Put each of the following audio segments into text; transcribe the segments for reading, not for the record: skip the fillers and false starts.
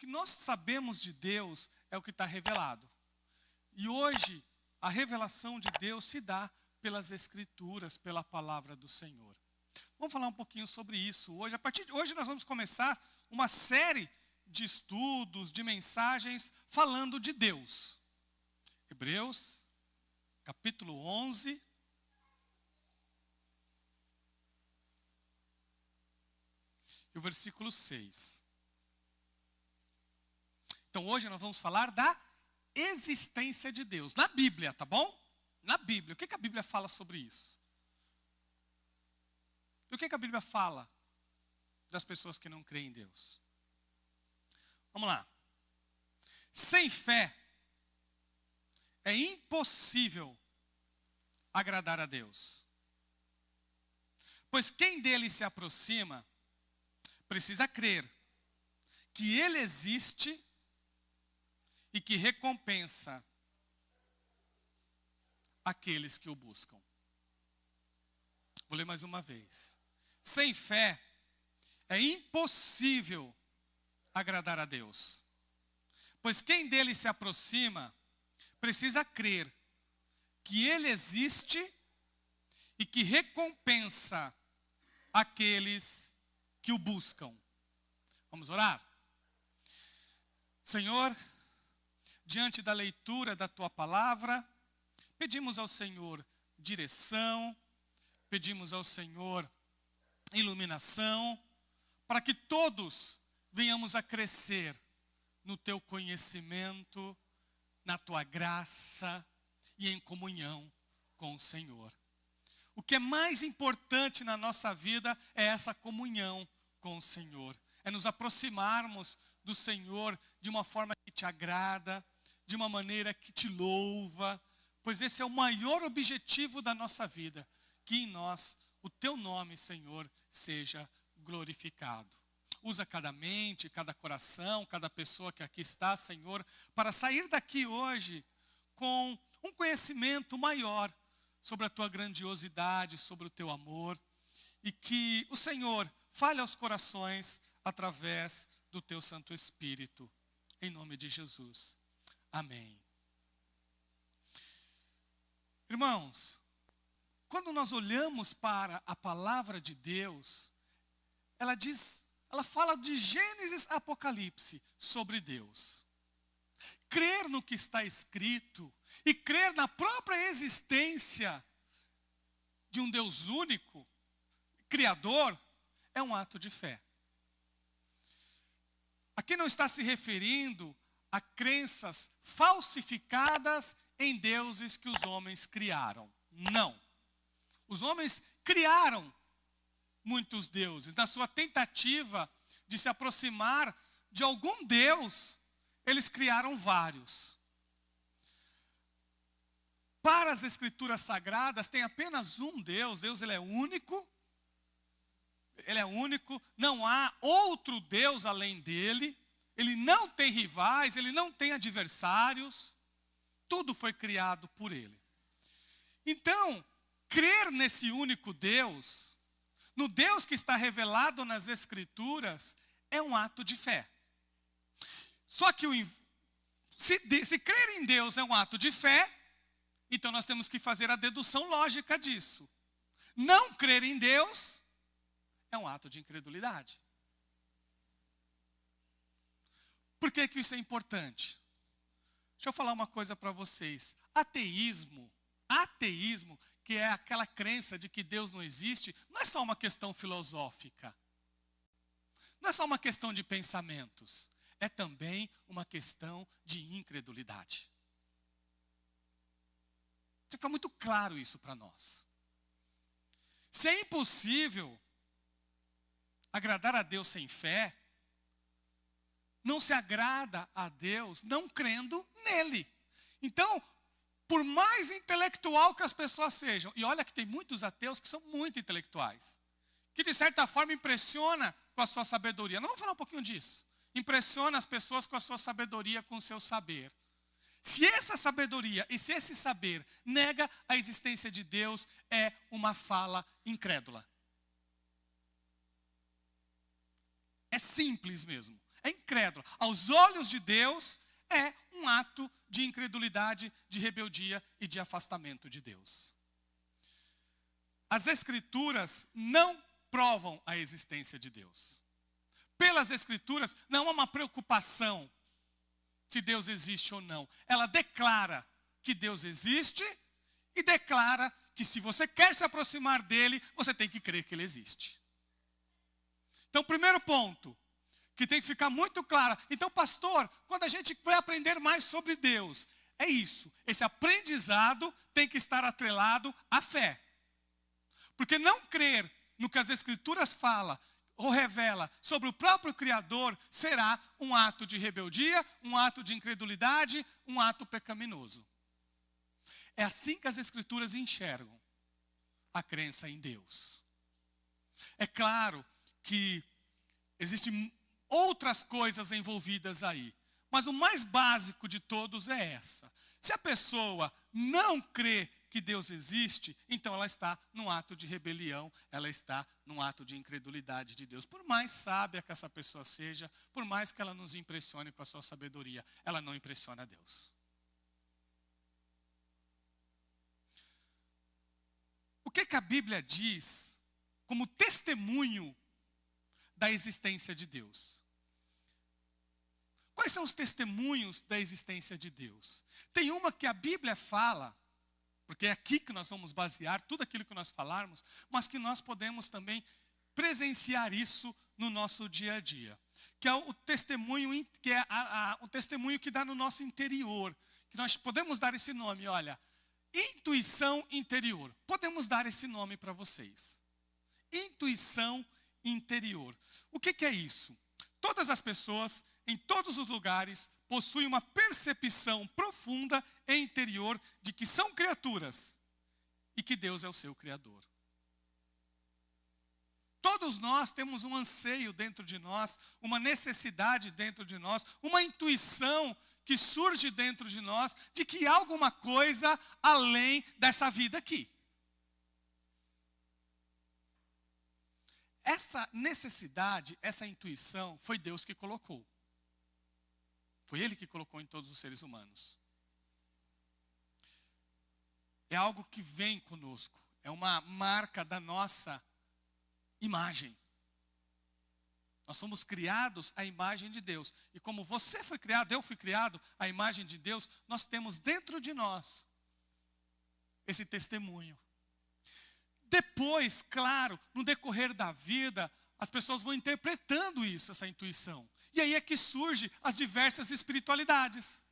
que nós sabemos de Deus é o que está revelado. E hoje, a revelação de Deus se dá pelas Escrituras, pela palavra do Senhor. Vamos falar um pouquinho sobre isso hoje. A partir de hoje nós vamos começar uma série de estudos, de mensagens, falando de Deus. Hebreus, capítulo 11. E o versículo 6. Então hoje nós vamos falar da existência de Deus. Na Bíblia, tá bom? Na Bíblia. O que a Bíblia fala sobre isso? E o que a Bíblia fala das pessoas que não creem em Deus? Vamos lá. Sem fé é impossível agradar a Deus. Pois quem dele se aproxima precisa crer que ele existe e que recompensa aqueles que o buscam. Vou ler mais uma vez. Sem fé é impossível agradar a Deus. Pois quem dele se aproxima precisa crer que ele existe e que recompensa aqueles que o buscam. Vamos orar? Senhor, diante da leitura da tua palavra, pedimos ao Senhor direção, pedimos ao Senhor iluminação, para que todos venhamos a crescer no teu conhecimento, na tua graça e em comunhão com o Senhor. O que é mais importante na nossa vida é essa comunhão com o Senhor. É nos aproximarmos do Senhor de uma forma que te agrada, de uma maneira que te louva, pois esse é o maior objetivo da nossa vida, que em nós o teu nome, Senhor, seja glorificado. Usa cada mente, cada coração, cada pessoa que aqui está, Senhor, para sair daqui hoje com um conhecimento maior sobre a tua grandiosidade, sobre o teu amor, e que o Senhor fale aos corações através do teu Santo Espírito. Em nome de Jesus. Amém. Irmãos, quando nós olhamos para a palavra de Deus, ela fala de Gênesis a Apocalipse sobre Deus. Crer no que está escrito e crer na própria existência de um Deus único, Criador, é um ato de fé. Aqui não está se referindo a crenças falsificadas em deuses que os homens criaram. Não. Os homens criaram muitos deuses. Na sua tentativa de se aproximar de algum Deus, eles criaram vários. Para as Escrituras Sagradas, tem apenas um Deus. Deus, ele é único. Ele é único. Não há outro Deus além dele. Ele não tem rivais, ele não tem adversários. Tudo foi criado por ele. Então, crer nesse único Deus, no Deus que está revelado nas Escrituras, é um ato de fé. Só que se crer em Deus é um ato de fé, então nós temos que fazer a dedução lógica disso. Não crer em Deus é um ato de incredulidade. Por que isso é importante? Deixa eu falar uma coisa para vocês. Ateísmo, que é aquela crença de que Deus não existe, não é só uma questão filosófica. Não é só uma questão de pensamentos. É também uma questão de incredulidade. Fica muito claro isso para nós. Se é impossível agradar a Deus sem fé, não se agrada a Deus não crendo nele. Então, por mais intelectual que as pessoas sejam, e olha que tem muitos ateus que são muito intelectuais, que de certa forma impressiona com a sua sabedoria. Não vamos falar um pouquinho disso. Impressiona as pessoas com a sua sabedoria, com o seu saber. Se essa sabedoria e se esse saber nega a existência de Deus, é uma fala incrédula. É simples mesmo. É incrédulo. incrédula. Aos olhos de Deus, é um ato de incredulidade, de rebeldia e de afastamento de Deus. As Escrituras não provam a existência de Deus. Pelas Escrituras, não há uma preocupação se Deus existe ou não. Ela declara que Deus existe e declara que se você quer se aproximar dele, você tem que crer que ele existe. Então, primeiro ponto, que tem que ficar muito claro. Então, pastor, quando a gente vai aprender mais sobre Deus, é isso. Esse aprendizado tem que estar atrelado à fé. Porque não crer no que as Escrituras falam ou revela sobre o próprio Criador será um ato de rebeldia, um ato de incredulidade, um ato pecaminoso. É assim que as Escrituras enxergam a crença em Deus. É claro que existem outras coisas envolvidas aí, mas o mais básico de todos é essa. Se a pessoa não crê que Deus existe, então ela está num ato de rebelião, ela está num ato de incredulidade de Deus. Por mais sábia que essa pessoa seja, por mais que ela nos impressione com a sua sabedoria, ela não impressiona a Deus. O que a Bíblia diz como testemunho da existência de Deus? Quais são os testemunhos da existência de Deus? Tem uma que a Bíblia fala, porque é aqui que nós vamos basear tudo aquilo que nós falarmos, mas que nós podemos também presenciar isso no nosso dia a dia. Que é o testemunho, que é o testemunho que dá no nosso interior. Que nós podemos dar esse nome, olha, intuição interior. Podemos dar esse nome para vocês. Intuição interior. O que é isso? Todas as pessoas, em todos os lugares, possuem uma percepção profunda e interior de que são criaturas e que Deus é o seu Criador. Todos nós temos um anseio dentro de nós, uma necessidade dentro de nós, uma intuição que surge dentro de nós de que há alguma coisa além dessa vida aqui. Essa necessidade, essa intuição, foi Deus que colocou. Foi Ele que colocou em todos os seres humanos. É algo que vem conosco. É uma marca da nossa imagem. Nós somos criados à imagem de Deus. E como você foi criado, eu fui criado à imagem de Deus, nós temos dentro de nós esse testemunho. Depois, claro, no decorrer da vida, as pessoas vão interpretando isso, essa intuição. E aí é que surgem as diversas espiritualidades.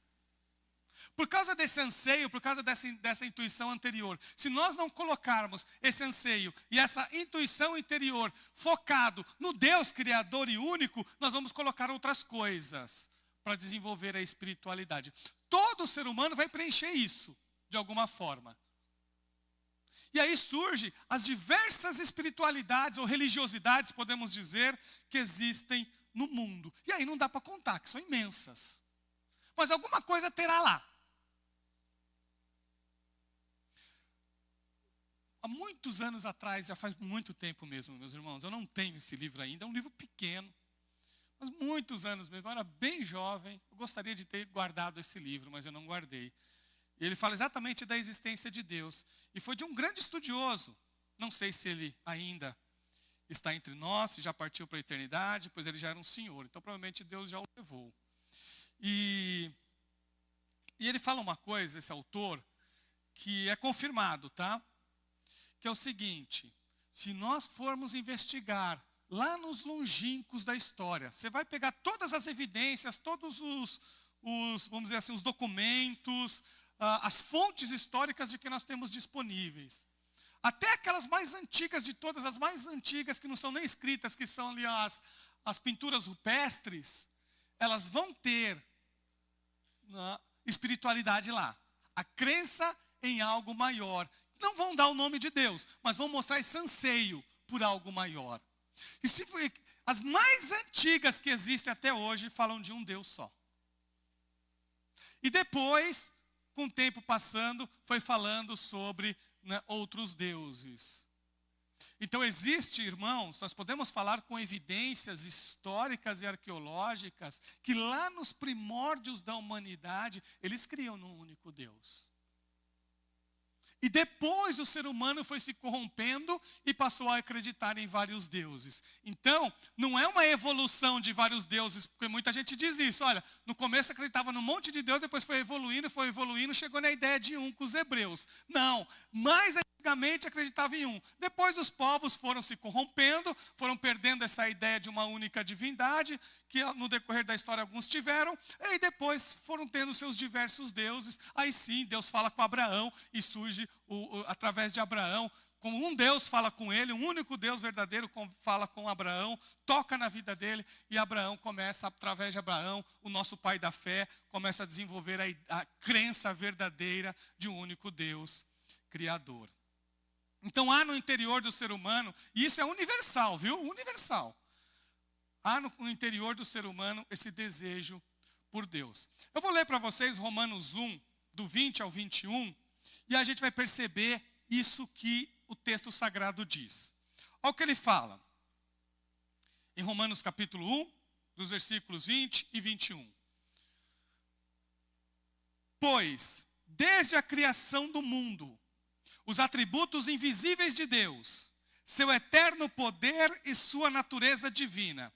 Por causa desse anseio, por causa dessa intuição anterior, se nós não colocarmos esse anseio e essa intuição interior focado no Deus Criador e único, nós vamos colocar outras coisas para desenvolver a espiritualidade. Todo ser humano vai preencher isso, de alguma forma. E aí surgem as diversas espiritualidades ou religiosidades, podemos dizer, que existem no mundo. E aí não dá para contar, que são imensas. Mas alguma coisa terá lá. Há muitos anos atrás, já faz muito tempo mesmo, meus irmãos, eu não tenho esse livro ainda, é um livro pequeno, mas muitos anos mesmo, eu era bem jovem, eu gostaria de ter guardado esse livro, mas eu não guardei. E ele fala exatamente da existência de Deus. E foi de um grande estudioso, não sei se ele ainda está entre nós, se já partiu para a eternidade, pois ele já era um senhor, então provavelmente Deus já o levou. E ele fala uma coisa, esse autor, que é confirmado, tá? Que é o seguinte: se nós formos investigar lá nos longínquos da história, você vai pegar todas as evidências, todos os vamos dizer assim, os documentos, as fontes históricas de que nós temos disponíveis. Até aquelas mais antigas de todas, as mais antigas que não são nem escritas, que são ali as pinturas rupestres, elas vão ter espiritualidade lá. A crença em algo maior. Não vão dar o nome de Deus, mas vão mostrar esse anseio por algo maior. E as mais antigas que existem até hoje falam de um Deus só. E depois, com o tempo passando, foi falando sobre outros deuses. Então existe, irmãos, nós podemos falar com evidências históricas e arqueológicas que lá nos primórdios da humanidade, eles criam num único Deus. E depois o ser humano foi se corrompendo e passou a acreditar em vários deuses. Então, não é uma evolução de vários deuses, porque muita gente diz isso. Olha, no começo acreditava num monte de Deus, depois foi evoluindo, chegou na ideia de um com os hebreus. Não, mais antigamente acreditava em um. Depois os povos foram se corrompendo, foram perdendo essa ideia de uma única divindade, que no decorrer da história alguns tiveram, e depois foram tendo seus diversos deuses. Aí sim, Deus fala com Abraão e surge através de Abraão, como um Deus fala com ele, um único Deus verdadeiro fala com Abraão, toca na vida dele, e Abraão começa, através de Abraão, o nosso pai da fé, começa a desenvolver a crença verdadeira de um único Deus criador. Então há no interior do ser humano, e isso é universal, viu? Universal. Há no interior do ser humano esse desejo por Deus. Eu vou ler para vocês Romanos 1, do 20 ao 21, e a gente vai perceber isso que o texto sagrado diz. Olha o que ele fala. Em Romanos capítulo 1, dos versículos 20 e 21. Pois, desde a criação do mundo, os atributos invisíveis de Deus, seu eterno poder e sua natureza divina,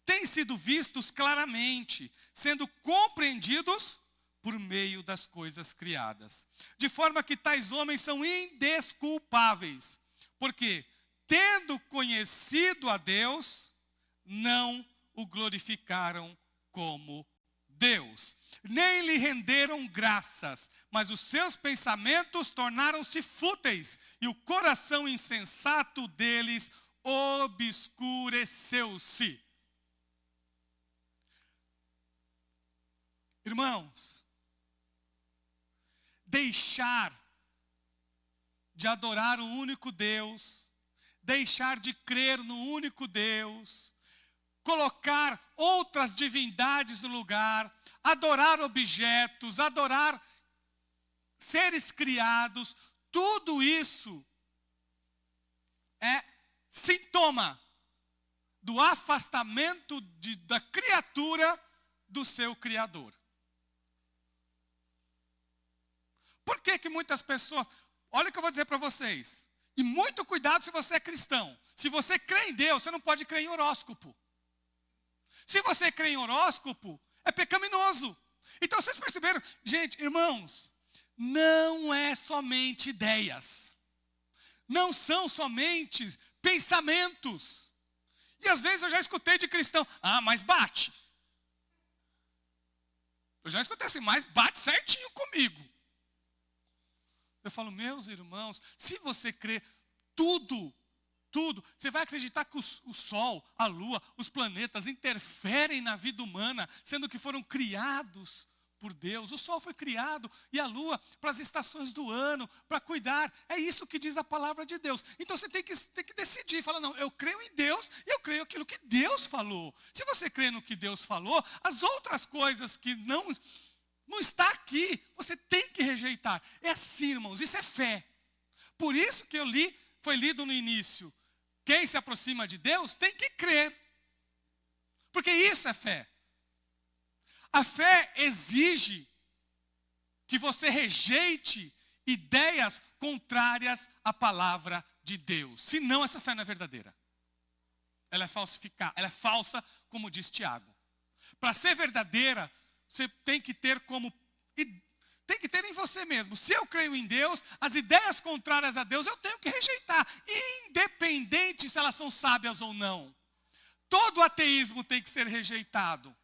têm sido vistos claramente, sendo compreendidos por meio das coisas criadas. De forma que tais homens são indesculpáveis, porque, tendo conhecido a Deus, não o glorificaram como Deus, nem lhe renderam graças, mas os seus pensamentos tornaram-se fúteis, e o coração insensato deles obscureceu-se. Irmãos, deixar de adorar o único Deus, deixar de crer no único Deus, colocar outras divindades no lugar, adorar objetos, adorar seres criados, tudo isso é sintoma do afastamento da criatura do seu Criador. Por que muitas pessoas... Olha o que eu vou dizer para vocês. E muito cuidado se você é cristão. Se você crê em Deus, você não pode crer em horóscopo. Se você crê em horóscopo, é pecaminoso. Então vocês perceberam? Gente, irmãos, não é somente ideias. Não são somente pensamentos. E às vezes eu já escutei de cristão, mas bate. Eu já escutei assim, mas bate certinho comigo. Eu falo, meus irmãos, se você crê tudo, você vai acreditar que o Sol, a Lua, os planetas interferem na vida humana, sendo que foram criados por Deus. O Sol foi criado e a Lua para as estações do ano, para cuidar. É isso que diz a palavra de Deus. Então você tem que decidir, falar, não, eu creio em Deus e eu creio aquilo que Deus falou. Se você crê no que Deus falou, as outras coisas que não está aqui, você tem que rejeitar. É assim, irmãos, isso é fé. Por isso que foi lido no início. Quem se aproxima de Deus tem que crer. Porque isso é fé. A fé exige que você rejeite ideias contrárias à palavra de Deus. Senão essa fé não é verdadeira. Ela é falsificada, ela é falsa, como diz Tiago. Para ser verdadeira, você tem que ter em você mesmo. Se eu creio em Deus, as ideias contrárias a Deus eu tenho que rejeitar, independente se elas são sábias ou não. Todo ateísmo tem que ser rejeitado.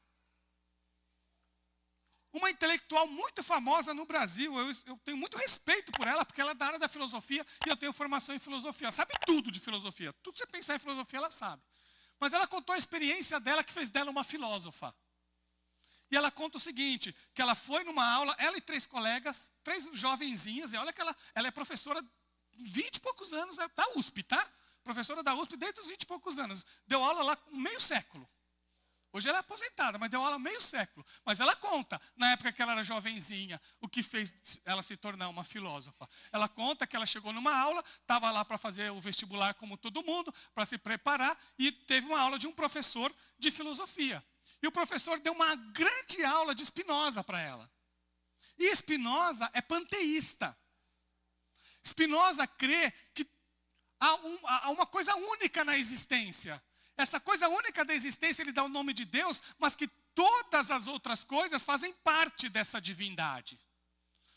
Uma intelectual muito famosa no Brasil, eu tenho muito respeito por ela, porque ela é da área da filosofia e eu tenho formação em filosofia. Ela sabe tudo de filosofia. Tudo que você pensar em filosofia, ela sabe. Mas ela contou a experiência dela que fez dela uma filósofa. E ela conta o seguinte, que ela foi numa aula, ela e 3 colegas, 3 jovenzinhas, e olha que ela é professora de 20 e poucos anos, da USP, tá? Professora da USP desde os 20 e poucos anos. Deu aula lá com meio século. Hoje ela é aposentada, mas deu aula meio século. Mas ela conta, na época que ela era jovenzinha, o que fez ela se tornar uma filósofa. Ela conta que ela chegou numa aula, estava lá para fazer o vestibular como todo mundo, para se preparar, e teve uma aula de um professor de filosofia. E o professor deu uma grande aula de Spinoza para ela. E Spinoza é panteísta. Spinoza crê que há uma coisa única na existência. Essa coisa única da existência, ele dá o nome de Deus, mas que todas as outras coisas fazem parte dessa divindade.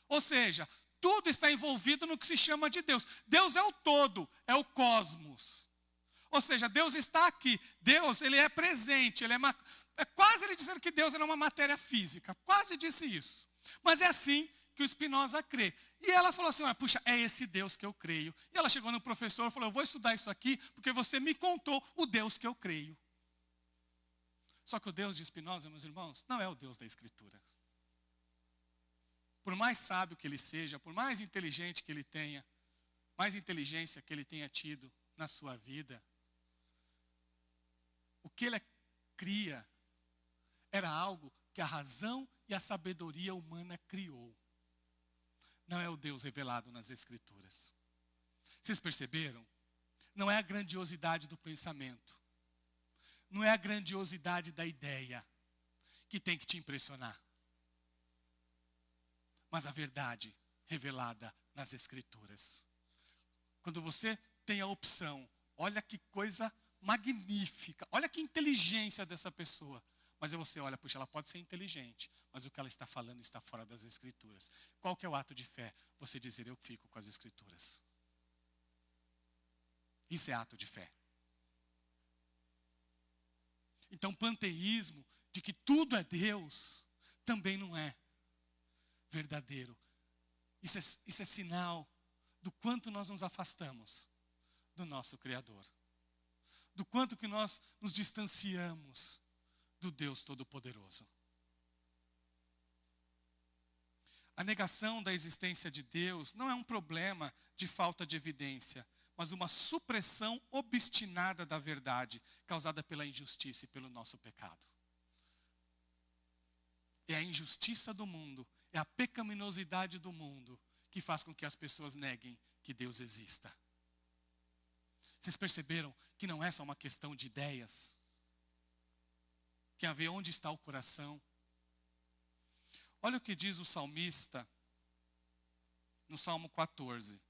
Ou seja, tudo está envolvido no que se chama de Deus. Deus é o todo, é o cosmos. Ou seja, Deus está aqui. Deus, ele é presente. É quase ele dizendo que Deus era uma matéria física. Quase disse isso. Mas é assim que o Spinoza crê. E ela falou assim, puxa, é esse Deus que eu creio. E ela chegou no professor e falou, eu vou estudar isso aqui, porque você me contou o Deus que eu creio. Só que o Deus de Spinoza, meus irmãos, não é o Deus da Escritura. Por mais sábio que ele seja, por mais inteligente que ele tenha, mais inteligência que ele tenha tido na sua vida, o que ele cria era algo que a razão e a sabedoria humana criou. Não é o Deus revelado nas Escrituras. Vocês perceberam? Não é a grandiosidade do pensamento. Não é a grandiosidade da ideia que tem que te impressionar. Mas a verdade revelada nas Escrituras. Quando você tem a opção, olha que coisa magnífica, olha que inteligência dessa pessoa. Mas aí você olha, puxa, ela pode ser inteligente, mas o que ela está falando está fora das Escrituras. Qual que é o ato de fé? Você dizer, eu fico com as Escrituras. Isso é ato de fé. Então, panteísmo, de que tudo é Deus, também não é verdadeiro. Isso é sinal do quanto nós nos afastamos do nosso Criador. Do quanto que nós nos distanciamos do Deus Todo-Poderoso. A negação da existência de Deus não é um problema de falta de evidência, mas uma supressão obstinada da verdade, causada pela injustiça e pelo nosso pecado. É a injustiça do mundo, é a pecaminosidade do mundo que faz com que as pessoas neguem que Deus exista. Vocês perceberam que não é só uma questão de ideias? Tem a ver onde está o coração. Olha o que diz o salmista no Salmo 14.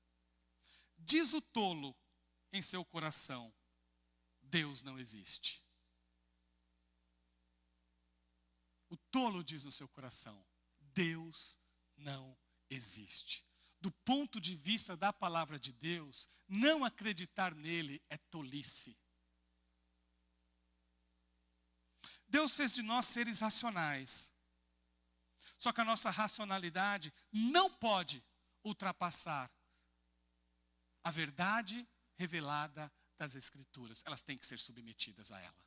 Diz o tolo em seu coração, Deus não existe. O tolo diz no seu coração, Deus não existe. Do ponto de vista da palavra de Deus, não acreditar nele é tolice. Deus fez de nós seres racionais. Só que a nossa racionalidade não pode ultrapassar a verdade revelada das Escrituras. Elas têm que ser submetidas a ela.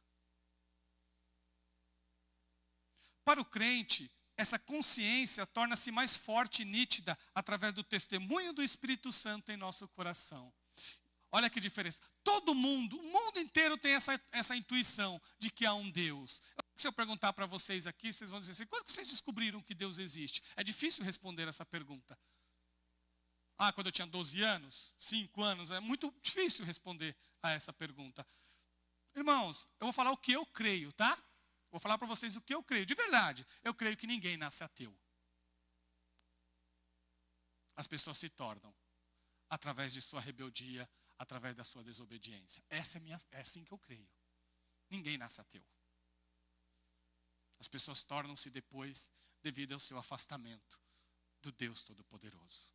Para o crente, essa consciência torna-se mais forte e nítida através do testemunho do Espírito Santo em nosso coração. Olha que diferença. Todo mundo, o mundo inteiro tem essa intuição de que há um Deus. Se eu perguntar para vocês aqui, vocês vão dizer assim, quando vocês descobriram que Deus existe? É difícil responder essa pergunta. Quando eu tinha 12 anos, 5 anos, é muito difícil responder a essa pergunta. Irmãos, eu vou falar o que eu creio, tá? Vou falar para vocês o que eu creio. De verdade, eu creio que ninguém nasce ateu. As pessoas se tornam através de sua rebeldia, através da sua desobediência. É assim que eu creio. Ninguém nasce ateu. As pessoas tornam-se depois devido ao seu afastamento do Deus Todo-Poderoso.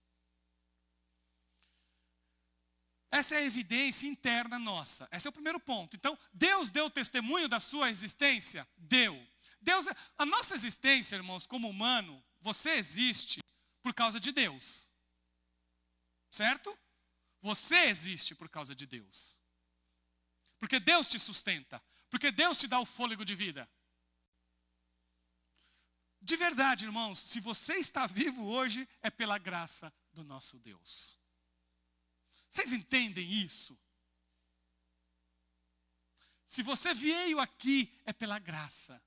Essa é a evidência interna nossa. Esse é o primeiro ponto. Então, Deus deu testemunho da sua existência? Deu. A nossa existência, irmãos, como humano, você existe por causa de Deus. Certo? Você existe por causa de Deus. Porque Deus te sustenta. Porque Deus te dá o fôlego de vida. De verdade, irmãos, se você está vivo hoje, é pela graça do nosso Deus. Vocês entendem isso? Se você veio aqui, é pela graça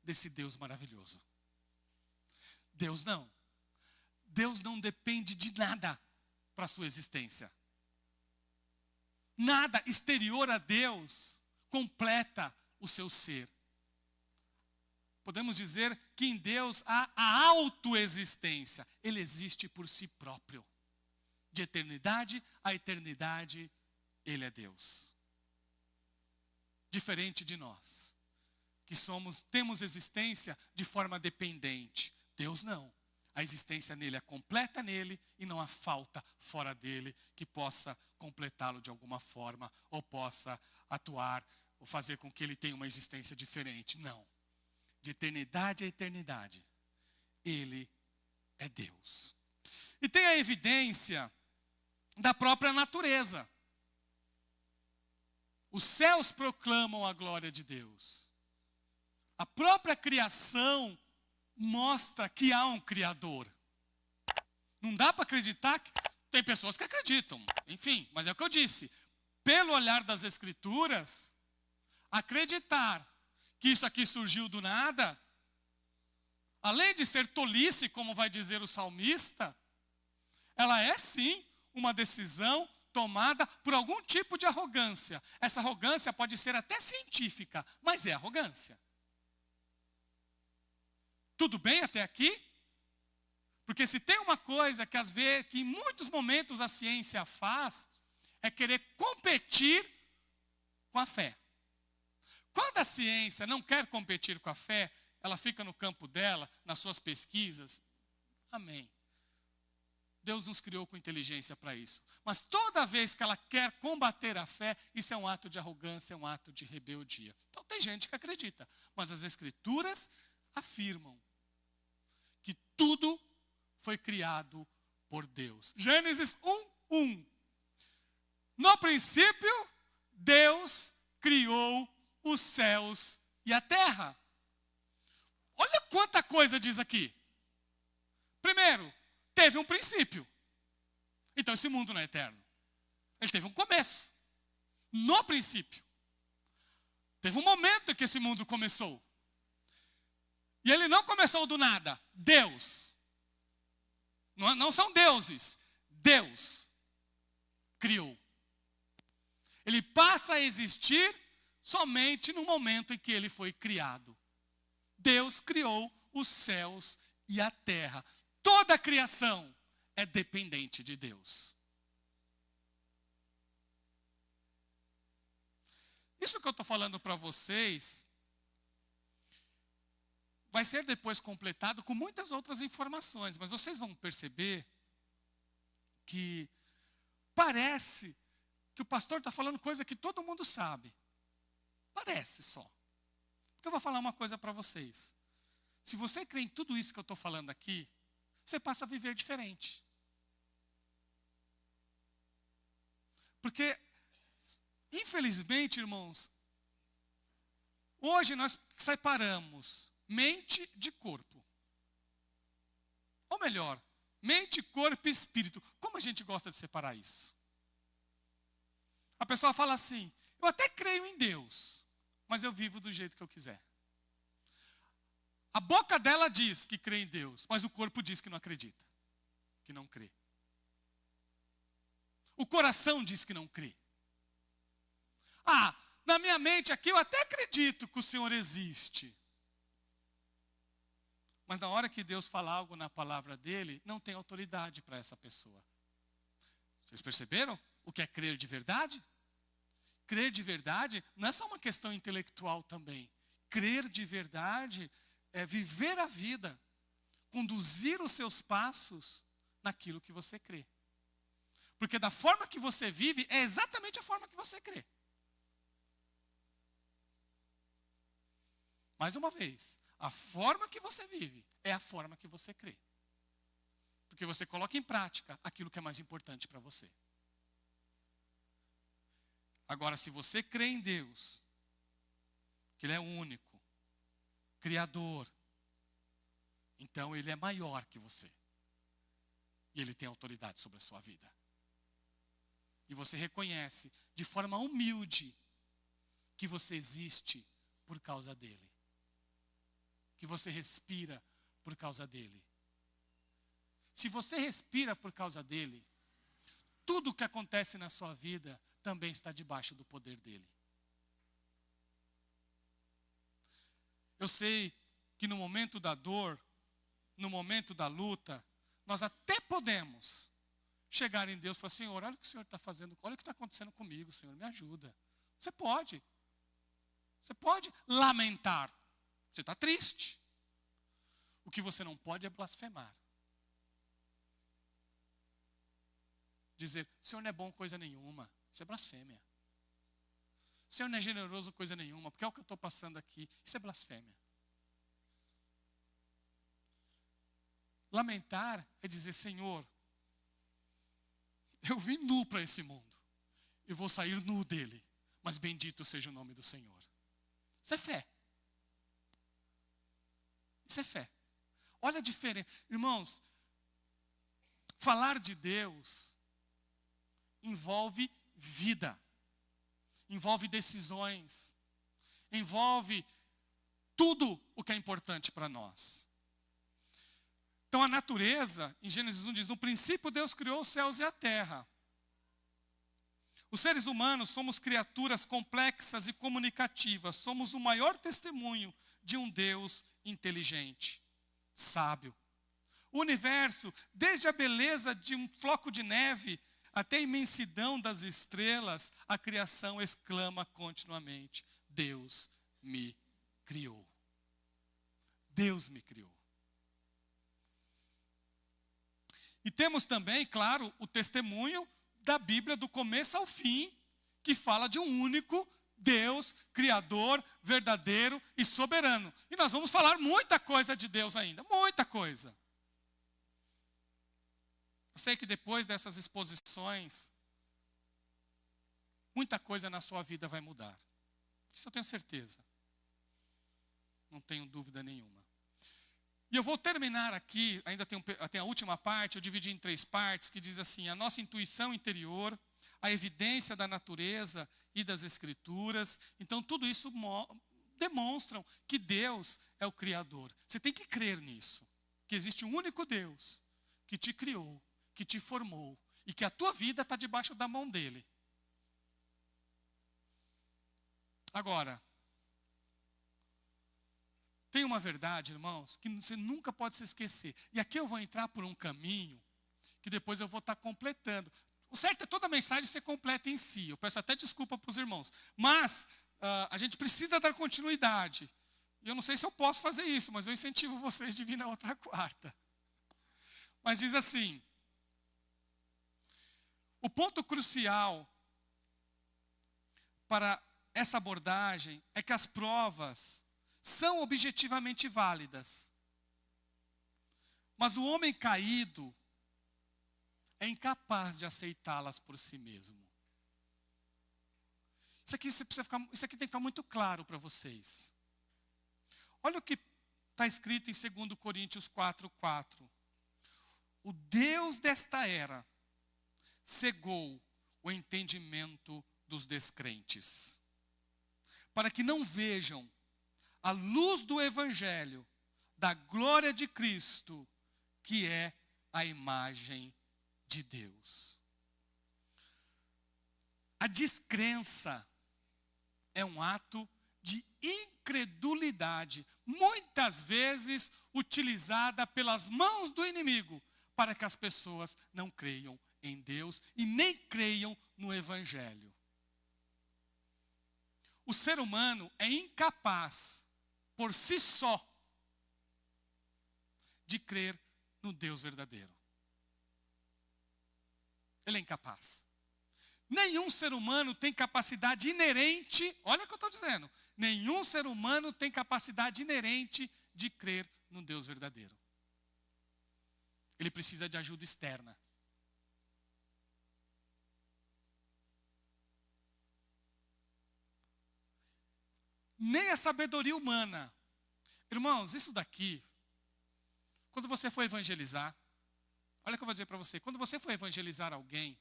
desse Deus maravilhoso. Deus não. Deus não depende de nada para a sua existência. Nada exterior a Deus completa o seu ser. Podemos dizer que em Deus há a autoexistência. Ele existe por si próprio. De eternidade a eternidade, Ele é Deus. Diferente de nós, que temos existência de forma dependente. Deus não. A existência nele é completa nele e não há falta fora dele que possa completá-lo de alguma forma ou possa atuar ou fazer com que ele tenha uma existência diferente. Não. De eternidade a eternidade, ele é Deus. E tem a evidência da própria natureza. Os céus proclamam a glória de Deus. A própria criação mostra que há um Criador. Não dá para acreditar que... Tem pessoas que acreditam, enfim, mas é o que eu disse. Pelo olhar das Escrituras, acreditar que isso aqui surgiu do nada, além de ser tolice, como vai dizer o salmista, ela é sim uma decisão tomada por algum tipo de arrogância. Essa arrogância pode ser até científica, mas é arrogância. Tudo bem até aqui? Porque se tem uma coisa que às vezes, que em muitos momentos a ciência faz, é querer competir com a fé. Quando a ciência não quer competir com a fé, ela fica no campo dela, nas suas pesquisas. Amém. Deus nos criou com inteligência para isso. Mas toda vez que ela quer combater a fé, isso é um ato de arrogância, é um ato de rebeldia. Então tem gente que acredita, mas as Escrituras afirmam que tudo foi criado por Deus. Gênesis 1:1. No princípio, Deus criou os céus e a terra. Olha quanta coisa diz aqui. Primeiro, teve um princípio. Então esse mundo não é eterno. Ele teve um começo. No princípio. Teve um momento em que esse mundo começou. E ele não começou do nada. Deus. Não são deuses. Deus criou. Ele passa a existir somente no momento em que ele foi criado. Deus criou os céus e a terra. Toda a criação é dependente de Deus. Isso que eu estou falando para vocês vai ser depois completado com muitas outras informações, mas vocês vão perceber que parece que o pastor está falando coisa que todo mundo sabe. Parece só. Porque eu vou falar uma coisa para vocês. Se você crê em tudo isso que eu estou falando aqui, você passa a viver diferente. Porque, infelizmente, irmãos, hoje nós separamos mente de corpo. Ou melhor, mente, corpo e espírito. Como a gente gosta de separar isso? A pessoa fala assim, eu até creio em Deus, mas eu vivo do jeito que eu quiser. A boca dela diz que crê em Deus, mas o corpo diz que não acredita, que não crê. O coração diz que não crê. Ah, na minha mente aqui eu até acredito que o Senhor existe. Mas na hora que Deus fala algo na palavra dele, não tem autoridade para essa pessoa. Vocês perceberam o que é crer de verdade? Crer de verdade não é só uma questão intelectual também. Crer de verdade é viver a vida, conduzir os seus passos naquilo que você crê. Porque da forma que você vive, é exatamente a forma que você crê. Mais uma vez, a forma que você vive é a forma que você crê. Porque você coloca em prática aquilo que é mais importante para você. Agora, se você crê em Deus, que Ele é único, Criador, então Ele é maior que você. E Ele tem autoridade sobre a sua vida. E você reconhece de forma humilde que você existe por causa dele. Que você respira por causa dele. Se você respira por causa dele, tudo o que acontece na sua vida também está debaixo do poder dele. Eu sei que no momento da dor, no momento da luta, nós até podemos chegar em Deus e falar: Senhor, olha o que o Senhor está fazendo, olha o que está acontecendo comigo, Senhor, me ajuda. Você pode lamentar, você está triste. O que você não pode é blasfemar. Dizer: o Senhor não é bom coisa nenhuma, isso é blasfêmia. O Senhor não é generoso coisa nenhuma, porque é o que eu estou passando aqui, isso é blasfêmia. Lamentar é dizer: Senhor, eu vim nu para esse mundo, e vou sair nu dele, mas bendito seja o nome do Senhor. Isso é fé. Isso é fé. Olha a diferença. Irmãos, falar de Deus envolve vida, envolve decisões, envolve tudo o que é importante para nós. Então a natureza, em Gênesis 1 diz: no princípio Deus criou os céus e a terra. Os seres humanos somos criaturas complexas e comunicativas, somos o maior testemunho de um Deus inteligente, sábio. O universo, desde a beleza de um floco de neve até a imensidão das estrelas, a criação exclama continuamente: Deus me criou. Deus me criou. E temos também, claro, o testemunho da Bíblia do começo ao fim, que fala de um único Deus, Criador, verdadeiro e soberano. E nós vamos falar muita coisa de Deus ainda, muita coisa. Eu sei que depois dessas exposições, muita coisa na sua vida vai mudar. Isso eu tenho certeza. Não tenho dúvida nenhuma. E eu vou terminar aqui, ainda tem a última parte, eu dividi em 3 partes, que diz assim: a nossa intuição interior, a evidência da natureza e das escrituras. Então tudo isso demonstram que Deus é o Criador. Você tem que crer nisso, que existe um único Deus que te criou, que te formou, e que a tua vida está debaixo da mão dele. Agora, tem uma verdade, irmãos, que você nunca pode se esquecer. E aqui eu vou entrar por um caminho que depois eu vou estar completando. O certo é toda a mensagem ser completa em si. Eu peço até desculpa para os irmãos. Mas a gente precisa dar continuidade. E eu não sei se eu posso fazer isso, mas eu incentivo vocês de vir na outra quarta. Mas diz assim: o ponto crucial para essa abordagem é que as provas são objetivamente válidas. Mas o homem caído é incapaz de aceitá-las por si mesmo. Isso aqui tem que ficar muito claro para vocês. Olha o que está escrito em 2 Coríntios 4:4. O Deus desta era cegou o entendimento dos descrentes, para que não vejam a luz do Evangelho, da glória de Cristo, que é a imagem de Deus. A descrença é um ato de incredulidade, muitas vezes utilizada pelas mãos do inimigo, para que as pessoas não creiam em Deus e nem creiam no Evangelho. O ser humano é incapaz, por si só, de crer no Deus verdadeiro. Ele é incapaz. Nenhum ser humano tem capacidade inerente, olha o que eu estou dizendo, nenhum ser humano tem capacidade inerente de crer no Deus verdadeiro. Ele precisa de ajuda externa. Nem a sabedoria humana. Irmãos, isso daqui, quando você for evangelizar, olha o que eu vou dizer para você, quando você for evangelizar alguém,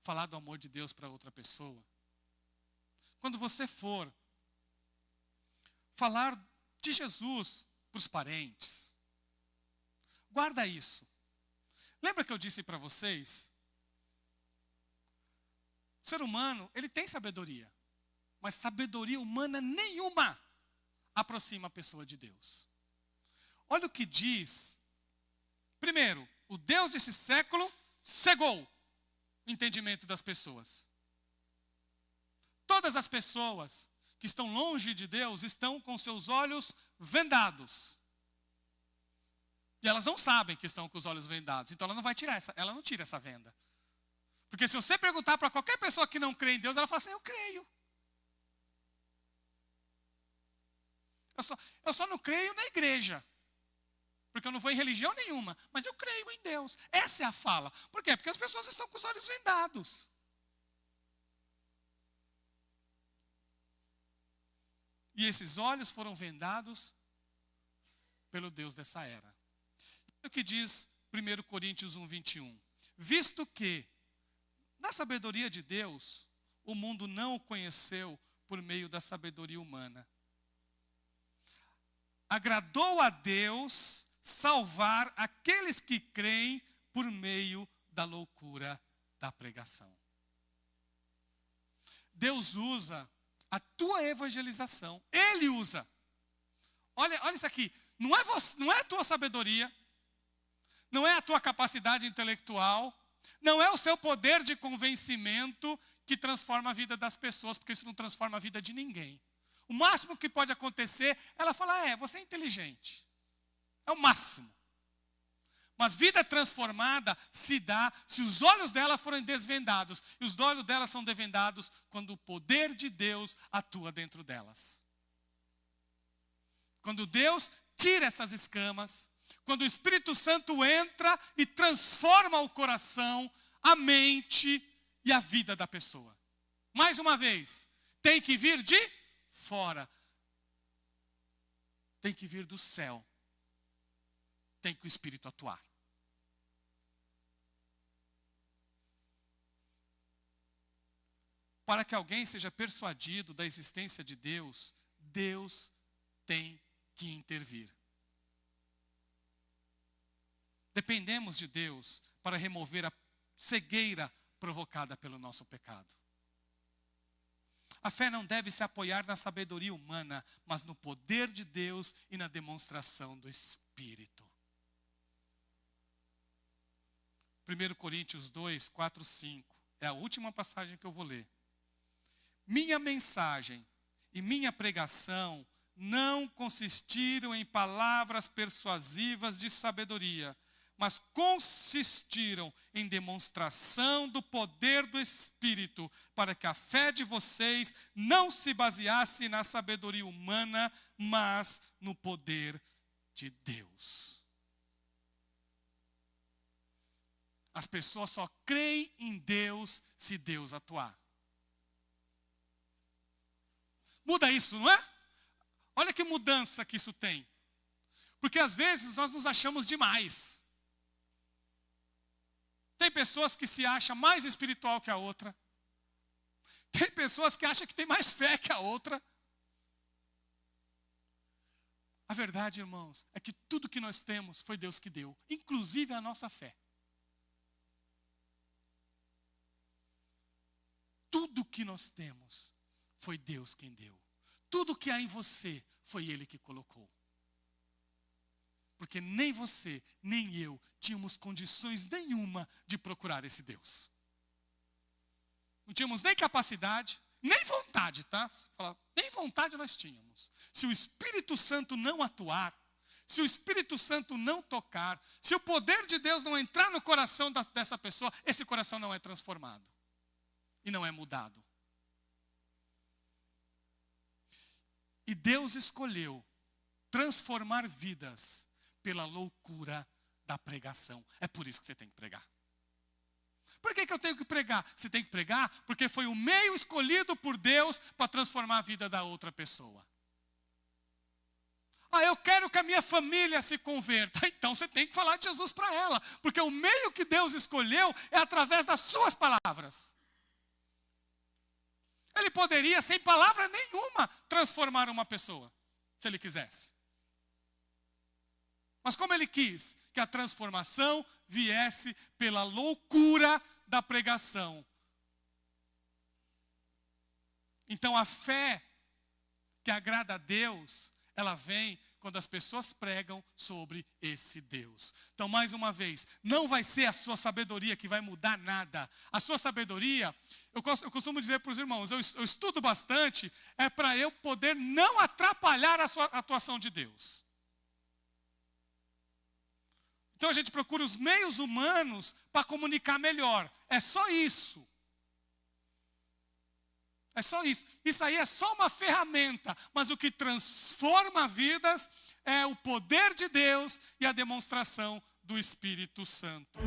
falar do amor de Deus para outra pessoa, quando você for falar de Jesus para os parentes, guarda isso. Lembra que eu disse para vocês? O ser humano, ele tem sabedoria, mas sabedoria humana nenhuma aproxima a pessoa de Deus. Olha o que diz. Primeiro, o Deus desse século cegou o entendimento das pessoas. Todas as pessoas que estão longe de Deus estão com seus olhos vendados. E elas não sabem que estão com os olhos vendados. Então ela não tira essa venda. Porque se você perguntar para qualquer pessoa que não crê em Deus, ela fala assim, eu creio. Eu só não creio na igreja. Porque eu não vou em religião nenhuma. Mas eu creio em Deus. Essa é a fala. Por quê? Porque as pessoas estão com os olhos vendados. E esses olhos foram vendados pelo Deus dessa era. Olha o que diz 1 Coríntios 1:21. Visto que, na sabedoria de Deus, o mundo não o conheceu por meio da sabedoria humana. Agradou a Deus salvar aqueles que creem por meio da loucura da pregação. Deus usa a tua evangelização. Ele usa. Olha isso aqui. Não é a tua sabedoria. Não é a tua capacidade intelectual. Não é o seu poder de convencimento que transforma a vida das pessoas, porque isso não transforma a vida de ninguém. O máximo que pode acontecer, ela fala, você é inteligente. É o máximo. Mas vida transformada se dá se os olhos dela forem desvendados. E os olhos dela são desvendados quando o poder de Deus atua dentro delas. Quando Deus tira essas escamas, quando o Espírito Santo entra e transforma o coração, a mente e a vida da pessoa. Mais uma vez, tem que vir de fora. Tem que vir do céu. Tem que o Espírito atuar. Para que alguém seja persuadido da existência de Deus, Deus tem que intervir. Dependemos de Deus para remover a cegueira provocada pelo nosso pecado. A fé não deve se apoiar na sabedoria humana, mas no poder de Deus e na demonstração do Espírito. 1 Coríntios 2, 4, 5. É a última passagem que eu vou ler. Minha mensagem e minha pregação não consistiram em palavras persuasivas de sabedoria, mas consistiram em demonstração do poder do Espírito, para que a fé de vocês não se baseasse na sabedoria humana, mas no poder de Deus. As pessoas só creem em Deus se Deus atuar. Muda isso, não é? Olha que mudança que isso tem. Porque às vezes nós nos achamos demais. Tem pessoas que se acham mais espiritual que a outra. Tem pessoas que acham que tem mais fé que a outra. A verdade, irmãos, é que tudo que nós temos foi Deus que deu, inclusive a nossa fé. Tudo que nós temos foi Deus quem deu. Tudo que há em você foi Ele que colocou. Porque nem você, nem eu tínhamos condições nenhuma de procurar esse Deus. Não tínhamos nem capacidade, nem vontade, tá? Nem vontade nós tínhamos. Se o Espírito Santo não atuar, se o Espírito Santo não tocar, se o poder de Deus não entrar no coração dessa pessoa, esse coração não é transformado. E não é mudado. E Deus escolheu transformar vidas pela loucura da pregação. É por isso que você tem que pregar. Por que eu tenho que pregar? Você tem que pregar porque foi o meio escolhido por Deus para transformar a vida da outra pessoa. Eu quero que a minha família se converta. Então você tem que falar de Jesus para ela. Porque o meio que Deus escolheu é através das suas palavras. Ele poderia, sem palavra nenhuma, transformar uma pessoa, se ele quisesse. Mas como ele quis que a transformação viesse pela loucura da pregação. Então a fé que agrada a Deus, ela vem quando as pessoas pregam sobre esse Deus. Então, mais uma vez, não vai ser a sua sabedoria que vai mudar nada. A sua sabedoria, eu costumo dizer para os irmãos, eu estudo bastante, é para eu poder não atrapalhar a sua atuação de Deus. Então a gente procura os meios humanos para comunicar melhor. É só isso. É só isso. Isso aí é só uma ferramenta. Mas o que transforma vidas é o poder de Deus e a demonstração do Espírito Santo.